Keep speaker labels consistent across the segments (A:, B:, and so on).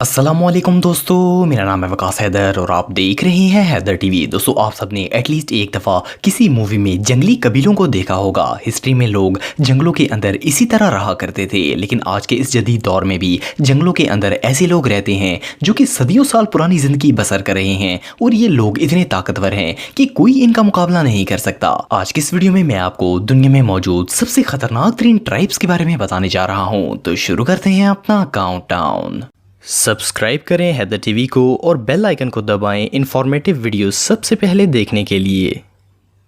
A: अस्सलामुअलैकुम दोस्तों, मेरा नाम है वकास हैदर और आप देख रहे हैं हैदर टीवी। दोस्तों, आप सबने एटलीस्ट एक दफ़ा किसी मूवी में जंगली कबीलों को देखा होगा। हिस्ट्री में लोग जंगलों के अंदर इसी तरह रहा करते थे, लेकिन आज के इस जदीद दौर में भी जंगलों के अंदर ऐसे लोग रहते हैं जो कि सदियों साल पुरानी ज़िंदगी बसर कर रहे हैं और ये लोग इतने ताकतवर हैं कि कोई इनका मुकाबला नहीं कर सकता। आज की इस वीडियो में मैं आपको दुनिया में मौजूद सबसे खतरनाक तरीन ट्राइब्स के बारे में बताने जा रहा हूँ। तो शुरू करते हैं अपना काउंटडाउन। सब्सक्राइब करें हैदर टीवी को और बेल आइकन को दबाएं इंफॉर्मेटिव वीडियो सबसे पहले देखने के लिए।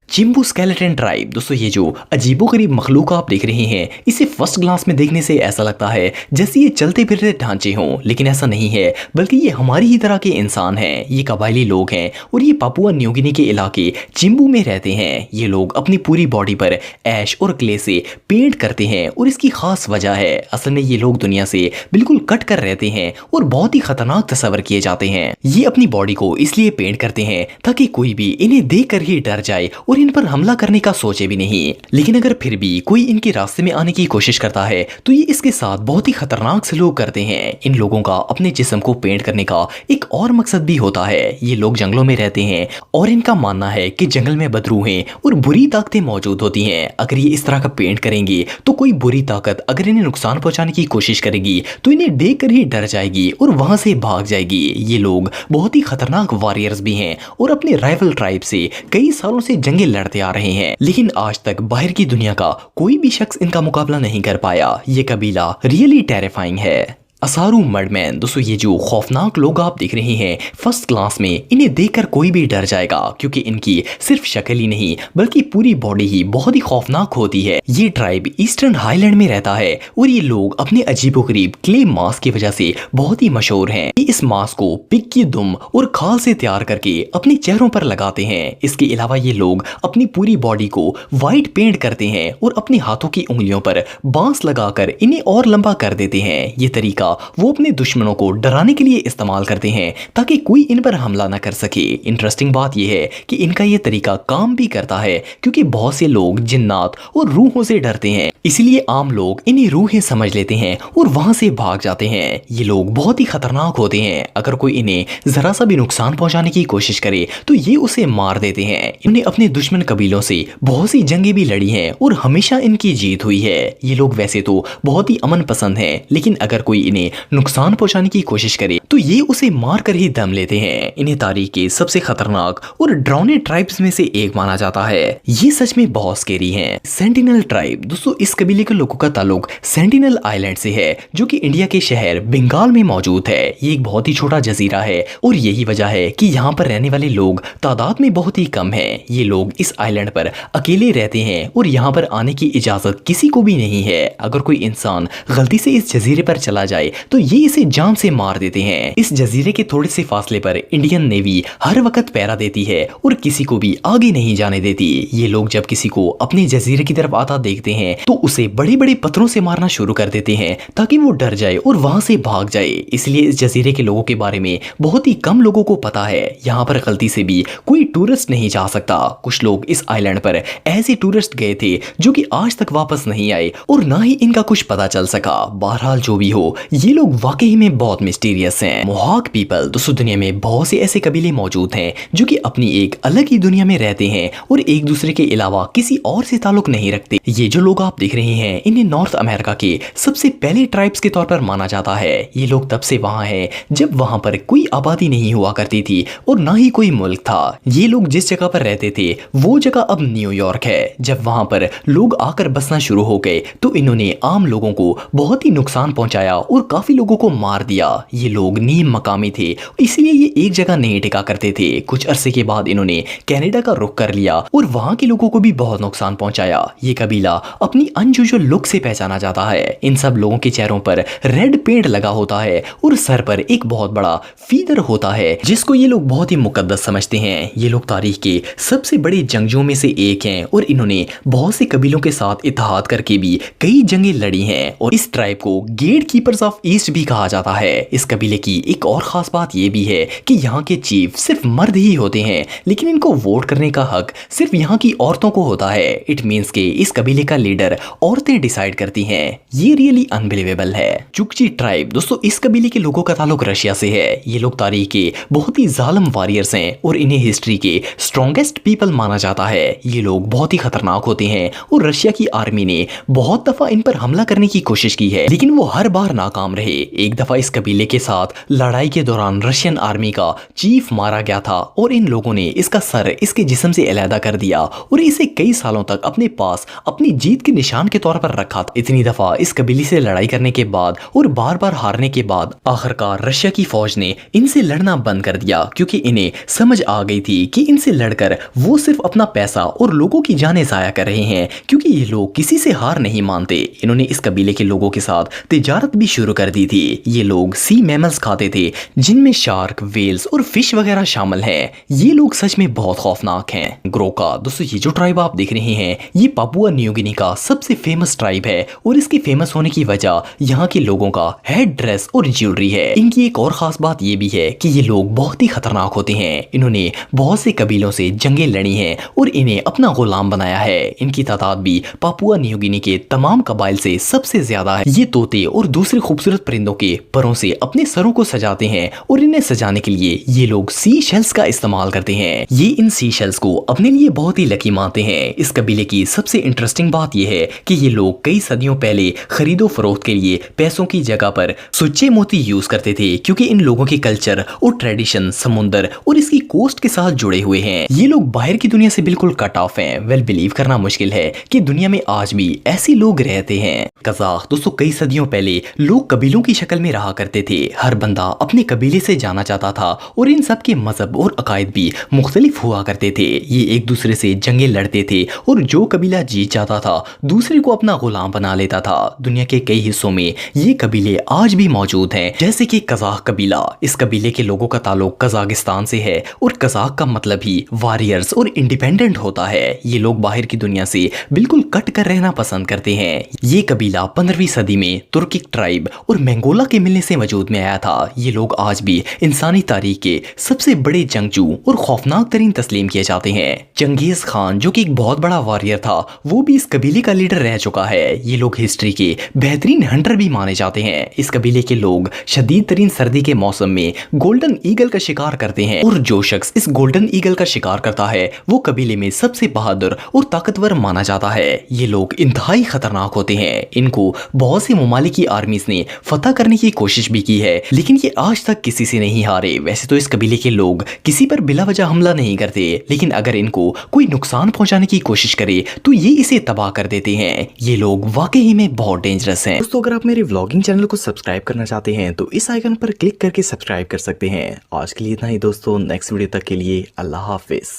A: चिंबू स्केलेटन ट्राइब। दोस्तों, ये जो अजीबोगरीब मखलूक आप देख रहे हैं, इसे फर्स्ट ग्लास में देखने से ऐसा लगता है जैसे ये चलते फिरते ढांचे हों, लेकिन ऐसा नहीं है, बल्कि ये हमारी ही तरह के इंसान हैं। ये कबायली लोग हैं और ये पापुआ न्यू गिनी के इलाके चिंबू में रहते हैं। ये लोग अपनी पूरी बॉडी पर ऐश और क्ले से पेंट करते हैं और इसकी खास वजह है, असल में ये लोग दुनिया से बिल्कुल कट कर रहते हैं और बहुत ही खतरनाक तस्वर किए जाते हैं। ये अपनी बॉडी को इसलिए पेंट करते हैं ताकि कोई भी इन्हें देख कर ही डर जाए और इन पर हमला करने का सोचे भी नहीं। लेकिन अगर फिर भी कोई इनके रास्ते में आने की कोशिश करता है तो ये इसके साथ बहुत ही खतरनाक सलूक करते हैं। इन लोगों का अपने जिस्म को पेंट करने का एक और मकसद भी होता है। ये लोग जंगलों में रहते हैं और इनका मानना है कि जंगल में बदरूहें और बुरी ताकतें मौजूद होती हैं। अगर ये इस तरह का पेंट करेंगे तो कोई बुरी ताकत अगर इन्हें नुकसान पहुंचाने की कोशिश करेगी तो इन्हें देख कर ही डर जाएगी और वहां से भाग जाएगी। ये लोग बहुत ही खतरनाक वॉरियर्स भी हैं और अपने राइवल ट्राइब से कई सालों से जंगे लड़ते आ रहे हैं, लेकिन आज तक बाहर की दुनिया का कोई भी शख्स इनका मुकाबला नहीं कर पाया। ये कबीला रियली टेरिफाइंग है। असारू मर्डमैन। दोस्तों, ये जो खौफनाक लोग आप देख रहे हैं फर्स्ट क्लास में, इन्हें देखकर कोई भी डर जाएगा क्योंकि इनकी सिर्फ शक्ल ही नहीं बल्कि पूरी बॉडी ही बहुत ही खौफनाक होती है। ये ट्राइब ईस्टर्न हाईलैंड में रहता है और ये लोग अपने अजीबोगरीब क्ले मास्क की वजह से बहुत ही मशहूर हैं। ये इस मास्क को पिग की दुम और खाल से तैयार करके अपने चेहरों पर लगाते हैं। इसके अलावा ये लोग अपनी पूरी बॉडी को व्हाइट पेंट करते हैं और अपने हाथों की उंगलियों पर बांस लगाकर इन्हें और लंबा कर देते हैं। ये तरीका वो अपने दुश्मनों को डराने के लिए इस्तेमाल करते हैं ताकि कोई इन पर हमला न कर सके। इंटरेस्टिंग बात यह है कि इनका ये तरीका काम भी करता है क्योंकि बहुत से लोग जिन्नात और रूहों से डरते हैं, इसलिए आम लोग इन्हें रूहें समझ लेते हैं और वहां से भाग जाते हैं। ये लोग बहुत ही खतरनाक होते हैं। अगर कोई इन्हें जरा सा भी नुकसान पहुंचाने की कोशिश करे तो ये उसे मार देते हैं। इन्होंने अपने दुश्मन कबीलों से बहुत सी जंगें भी लड़ी हैं और हमेशा इनकी जीत हुई है। ये लोग वैसे तो बहुत ही अमन पसंद हैं, लेकिन अगर कोई इन्हें नुकसान पहुंचाने की कोशिश करे तो ये उसे मार कर ही दम लेते हैं। इन्हें तारीख के सबसे खतरनाक और डरावने ट्राइब्स में से एक माना जाता है। ये सच में बहुत स्केरी हैं। Sentinel tribe. दोस्तों, इस कबीले के लोगों का ताल्लुक सेंटिनल आइलैंड से है जो कि इंडिया के शहर बंगाल में मौजूद है। ये एक बहुत ही छोटा जजीरा है और यही वजह है कि यहाँ पर रहने वाले लोग तादाद में बहुत ही कम है। ये लोग इस आइलैंड पर अकेले रहते हैं और यहाँ पर आने की इजाजत किसी को भी नहीं है। अगर कोई इंसान गलती से इस जजीरे पर चला जाए तो ये इसे जान से मार देते हैं। इस जजीरे के थोड़े से फासले पर इंडियन नेवी हर वक्त पहरा देती है और किसी को भी आगे नहीं जाने देती। ये लोग जब किसी को अपने जजीरे की तरफ आता देखते हैं तो उसे बड़े बड़े पत्थरों से मारना शुरू कर देते हैं ताकि वो डर जाए और वहां से भाग जाए। इसलिए इस जजीरे के लोगों के बारे में बहुत ही कम लोगों को पता है। यहाँ पर गलती से भी कोई टूरिस्ट नहीं जा सकता। कुछ लोग इस आइलैंड पर ऐसे टूरिस्ट गए थे जो कि आज तक वापस नहीं आए और ना ही इनका कुछ पता चल सका। बहरहाल जो भी हो, ये लोग वाकई में बहुत मिस्टीरियस हैं। मोहाक पीपल। दोस्तों, दुनिया में बहुत से ऐसे कबीले मौजूद हैं जो कि अपनी एक अलग ही दुनिया में रहते हैं और एक दूसरे के अलावा किसी और से ताल्लुक नहीं रखते। ये जो लोग आप देख रहे हैं, इन्हें नॉर्थ अमेरिका के सबसे पहले ट्राइब्स के तौर पर माना जाता है। ये लोग तब से वहां हैं जब वहां पर कोई आबादी नहीं हुआ करती थी और ना ही कोई मुल्क था। ये लोग जिस जगह पर रहते थे वो जगह अब न्यूयॉर्क है। जब वहां पर लोग आकर बसना शुरू हो गए तो इन्होंने आम लोगों को बहुत ही नुकसान पहुंचाया और काफी लोगों को मार दिया। ये लोग नीम मकामी थे, इसलिए ये एक जगह नहीं टिका करते थे। कुछ अरसे के बाद इन्होंने कनाडा का रुख कर लिया और वहां के लोगों को भी बहुत नुकसान पहुंचाया। ये कबीला अपनी अनयूजुअल लुक से पहचाना जाता है। इन सब लोगों के चेहरों पर रेड पेंट लगा होता है और सर पर एक बहुत बड़ा फीदर होता है जिसको ये लोग बहुत ही मुकद्दस समझते हैं। ये लोग तारीख के सबसे बड़े जंगजुओं में से एक हैं और इन्होंने बहुत से कबीलों के साथ इत्तेहाद करके भी कई जंगें लड़ी हैं और इस ट्राइब को गेट कीपर्स ऑफ ईस्ट भी कहा जाता है। इस कबीले की की एक और ख़ास बात ये भी है कि यहाँ के चीफ सिर्फ मर्द ही होते हैं, लेकिन इनको वोट करने का हक सिर्फ यहाँ की औरतों को होता है। इट मीन्स के इस कबीले का लीडर औरतें डिसाइड करती हैं। ये रियली अनबिलीवेबल है। चुकची ट्राइब दोस्तों, इस कबीले के लोगों का ताल्लुक रशिया से है। ये लोग तारीख के बहुत ही जालिम वॉरियर्स हैं और इन्हें हिस्ट्री के स्ट्रॉन्गेस्ट पीपल माना जाता है। ये लोग बहुत ही खतरनाक होते हैं और रशिया की आर्मी ने बहुत दफा इन पर हमला करने की कोशिश की है, लेकिन वो हर बार नाकाम रहे। एक दफा इस कबीले के साथ लड़ाई के दौरान रशियन आर्मी का चीफ मारा गया था और इन लोगों ने इसका सर इसके जिस्म से अलहदा कर दिया और इसे कई सालों तक अपने पास अपनी जीत के निशान के तौर पर रखा था। इतनी दफा इस कबीले से लड़ाई करने के बाद और बार बार हारने के बाद आखिरकार रशिया की फौज ने इनसे लड़ना बंद कर दिया, क्योंकि इन्हें समझ आ गई थी कि इनसे लड़कर वो सिर्फ अपना पैसा और लोगों की जानें जाया कर रहे हैं, क्योंकि ये लोग किसी से हार नहीं मानते। इन्होंने इस कबीले के लोगों के साथ तिजारत भी शुरू कर दी थी। ये लोग सी मैमल्स खाते थे, जिनमें शार्क, वेल्स और फिश वगैरह शामिल हैं। ये लोग सच में बहुत खौफनाक हैं। ग्रोका दोस्तों, ये जो ट्राइब आप देख रहे हैं ये पापुआ न्यू गिनी का सबसे फेमस ट्राइब है और इसके फेमस होने की वजह यहाँ के लोगों का हेड ड्रेस और ज्वेलरी है। इनकी एक और खास बात ये भी है कि ये लोग बहुत ही खतरनाक होते हैं। इन्होंने बहुत से कबीलों से जंगें लड़ी हैं और इन्हें अपना गुलाम बनाया है। इनकी तादाद भी पापुआ न्यू गिनी के तमाम कबाइल से सबसे ज्यादा है। ये तोते और दूसरे खूबसूरत परिंदों के परों से अपने सरों को सजाते हैं और इन्हें सजाने के लिए ये लोग सी शेल्स का इस्तेमाल करते हैं। ये इन सी शेल्स को अपने लिए बहुत ही लकी मानते हैं। इस कबीले की सबसे इंटरेस्टिंग बात यह है कि ये लोग कई सदियों पहले खरीदो फरोख्त के लिए पैसों की जगह पर सुच्चे मोती यूज करते थे, क्योंकि इन लोगों के कल्चर और ट्रेडिशन समुंदर और इसकी कोस्ट के साथ जुड़े हुए हैं। ये लोग बाहर की दुनिया से बिल्कुल कट ऑफ हैं। वेल, बिलीव करना मुश्किल है कि दुनिया में आज भी ऐसे लोग रहते हैं। कज़ाक दोस्तों, कई सदियों पहले लोग कबीलों की शक्ल में रहा करते थे। हर बंदा अपने कबीले से जाना चाहता था और इन सब के मजहब और अकायद भी मुख्तलिफ हुआ करते थे। ये एक दूसरे से जंगें लड़ते थे और जो कबीला जीत जाता था दूसरे को अपना गुलाम बना लेता था। दुनिया के कई हिस्सों में ये कबीले आज भी मौजूद हैं, जैसे कि कज़ाक कबीला। इस कबीले के लोगों का ताल्लुक कजाकिस्तान से है और कज़ाक का मतलब ही वॉरियर्स और इंडिपेंडेंट होता है। ये लोग बाहर की दुनिया से बिल्कुल कट कर रहना पसंद करते हैं। ये कबीला 15वीं सदी में तुर्किक ट्राइब और मंगोला के मिलने से वजूद में आया था। ये लोग आज भी इंसानी तारीख के सबसे बड़े जंगजू और खौफनाक तरीन तस्लीम किए जाते हैं। चंगेज खान जो कि एक बहुत बड़ा वॉरियर था, वो भी इस कबीले का लीडर रह चुका है। ये लोग हिस्ट्री के बेहतरीन हंटर भी माने जाते हैं। इस कबीले के लोग शदीद तरीन सर्दी के मौसम में गोल्डन ईगल का शिकार करते हैं और जो शख्स इस गोल्डन ईगल का शिकार करता है वो कबीले में सबसे बहादुर और ताकतवर माना जाता है। ये लोग इंतहाई खतरनाक होते हैं। इनको बहुत सी ममालिक की आर्मीज ने फतह करने की कोशिश भी की है, लेकिन ये आज तक किसी से नहीं हारे। वैसे तो इस कबीले के लोग किसी पर बिला वजह हमला नहीं करते, लेकिन अगर इनको कोई नुकसान पहुंचाने की कोशिश करे तो ये इसे तबाह कर देते हैं। ये लोग वाकई में बहुत डेंजरस हैं। दोस्तों, अगर आप मेरे व्लॉगिंग चैनल को सब्सक्राइब करना चाहते हैं तो इस आइकन पर क्लिक करके सब्सक्राइब कर सकते हैं। आज के लिए इतना ही दोस्तों, नेक्स्ट वीडियो तक के लिए अल्लाह हाफिज।